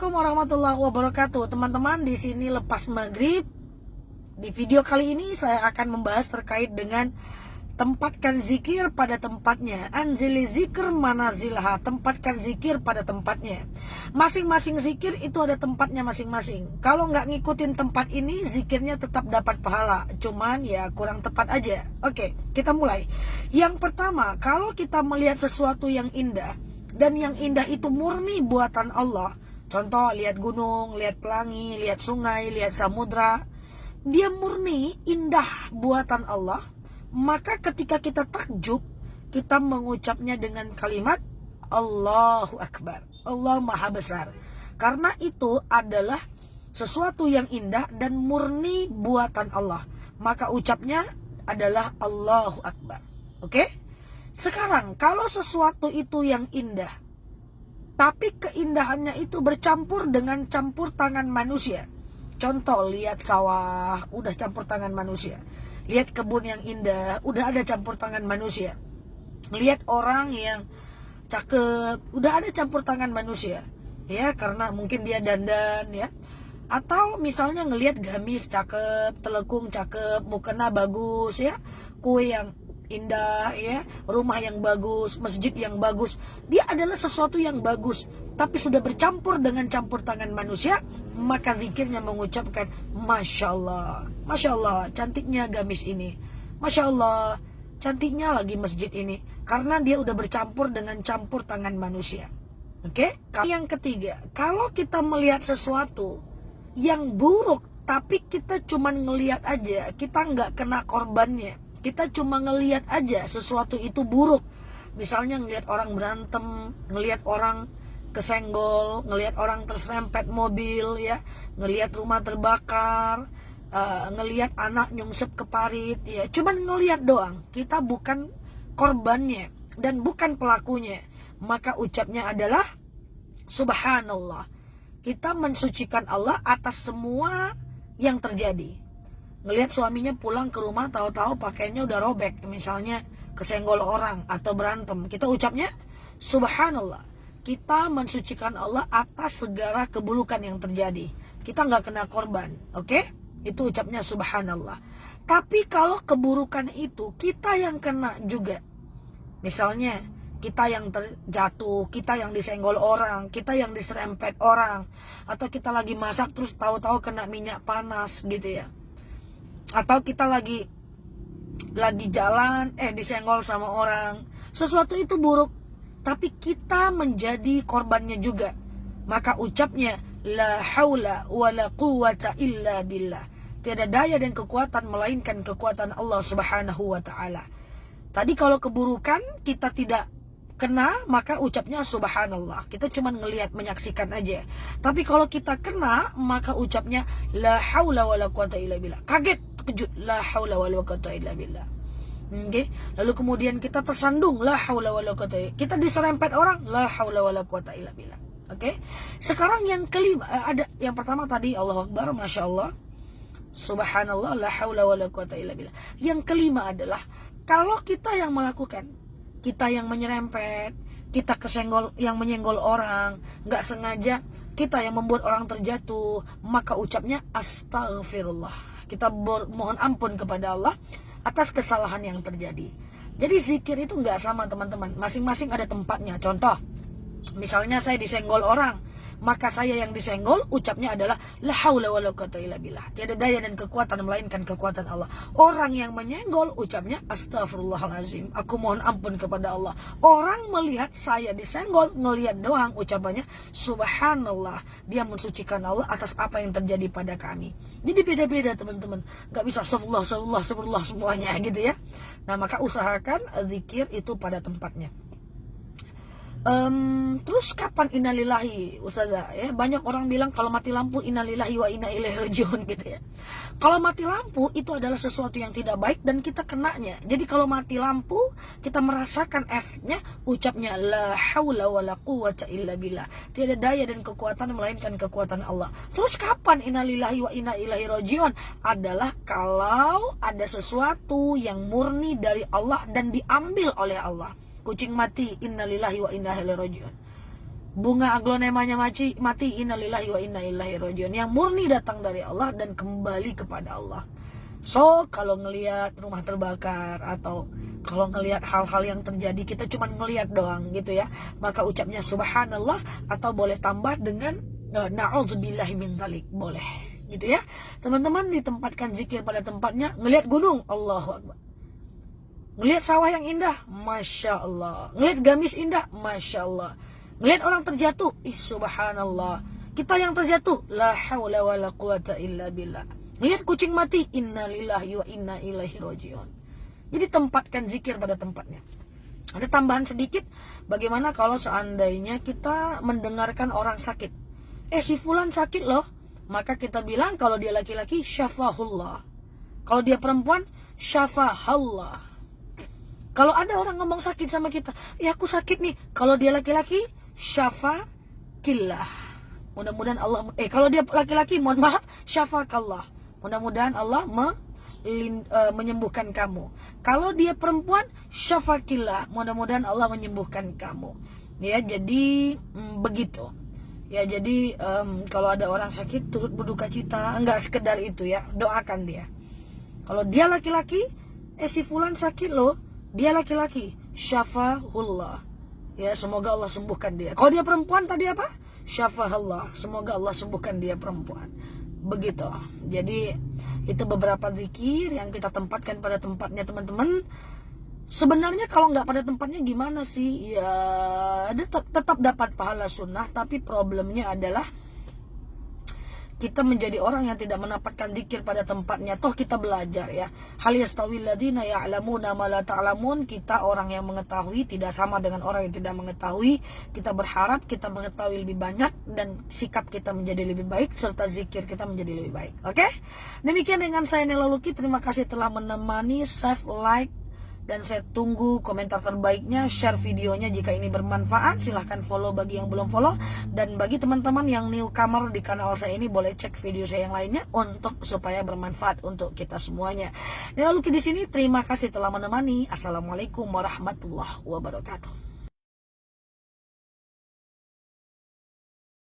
Assalamualaikum warahmatullahi wabarakatuh. Teman-teman, di sini lepas maghrib. Di video kali ini saya akan membahas terkait dengan tempatkan zikir pada tempatnya. Anzili zikr manazilha, tempatkan zikir pada tempatnya. Masing-masing zikir itu ada tempatnya masing-masing. Kalau nggak ngikutin tempat ini, zikirnya tetap dapat pahala. Cuman ya kurang tepat aja. Oke, kita mulai. Yang pertama, kalau kita melihat sesuatu yang indah, dan yang indah itu murni buatan Allah. Contoh, lihat gunung, lihat pelangi, lihat sungai, lihat samudra. Dia murni, indah buatan Allah. Maka ketika kita takjub, kita mengucapnya dengan kalimat Allahu Akbar. Allah Maha Besar. Karena itu adalah sesuatu yang indah dan murni buatan Allah. Maka ucapnya adalah Allahu Akbar. Oke? Sekarang, kalau sesuatu itu yang indah, tapi keindahannya itu bercampur dengan campur tangan manusia. Contoh, lihat sawah, udah campur tangan manusia. Lihat kebun yang indah, udah ada campur tangan manusia. Lihat orang yang cakep, udah ada campur tangan manusia. Ya, karena mungkin dia dandan ya. Atau misalnya ngelihat gamis cakep, telekung cakep, mukena bagus ya. Kue yang indah ya, rumah yang bagus, masjid yang bagus. Dia adalah sesuatu yang bagus, tapi sudah bercampur dengan campur tangan manusia. Maka zikirnya mengucapkan Masya Allah, Masya Allah, cantiknya gamis ini, Masya Allah, cantiknya lagi masjid ini. Karena dia udah bercampur dengan campur tangan manusia. Oke? Yang ketiga, kalau kita melihat sesuatu yang buruk, tapi kita cuma ngelihat aja, kita nggak kena korbannya, kita cuma ngelihat aja sesuatu itu buruk. Misalnya ngelihat orang berantem, ngelihat orang kesenggol, ngelihat orang terserempet mobil ya, ngelihat rumah terbakar, ngelihat anak nyungsep ke parit ya. Cuman ngelihat doang, kita bukan korbannya dan bukan pelakunya. Maka ucapnya adalah Subhanallah. Kita mensucikan Allah atas semua yang terjadi. Ngelihat suaminya pulang ke rumah tahu-tahu pakaiannya udah robek, misalnya kesenggol orang atau berantem, kita ucapnya Subhanallah. Kita mensucikan Allah atas segala keburukan yang terjadi. Kita nggak kena korban, oke? Itu ucapnya Subhanallah. Tapi kalau keburukan itu kita yang kena juga, misalnya kita yang terjatuh, kita yang disenggol orang, kita yang diserempet orang, atau kita lagi masak terus tahu-tahu kena minyak panas gitu ya. Atau kita lagi jalan disenggol sama orang. Sesuatu itu buruk, tapi kita menjadi korbannya juga. Maka ucapnya la haula wala quwwata illa billah. Tiada daya dan kekuatan melainkan kekuatan Allah Subhanahu wa taala. Tadi kalau keburukan kita tidak kena, maka ucapnya Subhanallah. Kita cuma ngelihat, menyaksikan aja. Tapi kalau kita kena, maka ucapnya la haula wala quwwata illa billah. Kaget, terkejut, la haula wala quwwata illa billah. Okay? Lalu kemudian kita tersandung, la haula wala quwwata illa billah. Kita diserempet orang, la haula wala quwwata illa billah. Oke? Sekarang yang kelima, ada yang pertama tadi Allahu Akbar, Masya Allah, Subhanallah, la haula wala quwwata illa billah. Yang kelima adalah kalau kita yang melakukan, kita yang menyerempet, kita kesenggol, yang menyenggol orang, nggak sengaja, kita yang membuat orang terjatuh, maka ucapnya Astaghfirullah. Kita mohon ampun kepada Allah atas kesalahan yang terjadi. Jadi zikir itu nggak sama teman-teman, masing-masing ada tempatnya. Contoh, misalnya saya disenggol orang, maka saya yang disenggol ucapnya adalah la haula wala quwwata illa billah. Tiada daya dan kekuatan melainkan kekuatan Allah. Orang yang menyenggol ucapnya astagfirullahalazim, aku mohon ampun kepada Allah. Orang melihat saya disenggol, ngelihat doang, ucapannya Subhanallah. Dia mensucikan Allah atas apa yang terjadi pada kami. Jadi beda-beda teman-teman, gak bisa astagfirullah semuanya gitu ya. Nah, maka usahakan zikir itu pada tempatnya. Terus kapan innalillahi Ustazah ya? Banyak orang bilang kalau mati lampu innalillahi wa inna ilaihi rajiun gitu ya. Kalau mati lampu itu adalah sesuatu yang tidak baik dan kita kenanya. Jadi kalau mati lampu kita merasakan efeknya, ucapnya la haula wala quwwata illa billah. Tiada daya dan kekuatan melainkan kekuatan Allah. Terus kapan innalillahi wa inna ilaihi rajiun? Adalah kalau ada sesuatu yang murni dari Allah dan diambil oleh Allah. Kucing mati, innalillahi wa inna ilaihi rajiun. bunga aglonemanya mati, innalillahi wa inna ilaihi rajiun, yang murni datang dari Allah dan kembali kepada Allah. So, kalau ngelihat rumah terbakar atau kalau ngelihat hal-hal yang terjadi, kita cuma ngelihat doang gitu ya, maka ucapnya subhanallah, atau boleh tambah dengan na'udzubillahi min dzalik, boleh gitu ya. Teman-teman, ditempatkan zikir pada tempatnya. Ngelihat gunung, Allahu Akbar. Ngelihat sawah yang indah, Masya Allah. Ngelihat gamis indah, Masya Allah. Ngelihat orang terjatuh, subhanallah. Kita yang terjatuh, la haula wa la quwata illa billah. Ngelihat kucing mati, innalillahi wa inna ilaihi rajiun. Jadi tempatkan zikir pada tempatnya. Ada tambahan sedikit, bagaimana kalau seandainya kita mendengarkan orang sakit. Si fulan sakit loh. Maka kita bilang kalau dia laki-laki, syafahullah. Kalau dia perempuan, syafahallah. Kalau ada orang ngomong sakit sama kita, aku sakit nih. Kalau dia laki-laki, syafakillah. Mudah-mudahan Allah, kalau dia laki-laki, mohon maaf, syafakallah. Mudah-mudahan Allah menyembuhkan kamu. Kalau dia perempuan, syafakillah. Mudah-mudahan Allah menyembuhkan kamu. Ya, jadi begitu. Ya, jadi kalau ada orang sakit, turut berduka cita. Enggak sekedar itu ya, doakan dia. Kalau dia laki-laki, si fulan sakit loh, dia laki-laki, syafahullah. Ya, semoga Allah sembuhkan dia. Kalau dia perempuan tadi apa? Syafahullah, semoga Allah sembuhkan dia perempuan. Begitu. Jadi itu beberapa zikir yang kita tempatkan pada tempatnya, teman-teman. Sebenarnya kalau nggak pada tempatnya gimana sih? Ya, tetap dapat pahala sunnah, tapi problemnya adalah kita menjadi orang yang tidak mendapatkan zikir pada tempatnya. Toh kita belajar ya. Hal yastawil ladzina ya'lamuna ma la ta'lamun. Kita orang yang mengetahui tidak sama dengan orang yang tidak mengetahui. Kita berharap kita mengetahui lebih banyak dan sikap kita menjadi lebih baik serta zikir kita menjadi lebih baik. Oke? Demikian dengan saya Nela Luki. Terima kasih telah menemani. Save, like, dan saya tunggu komentar terbaiknya. Share videonya jika ini bermanfaat. Silahkan follow bagi yang belum follow. Dan bagi teman-teman yang newcomer di kanal saya ini, boleh cek video saya yang lainnya untuk supaya bermanfaat untuk kita semuanya. Nela Luki di sini. Terima kasih telah menemani. Assalamualaikum warahmatullahi wabarakatuh.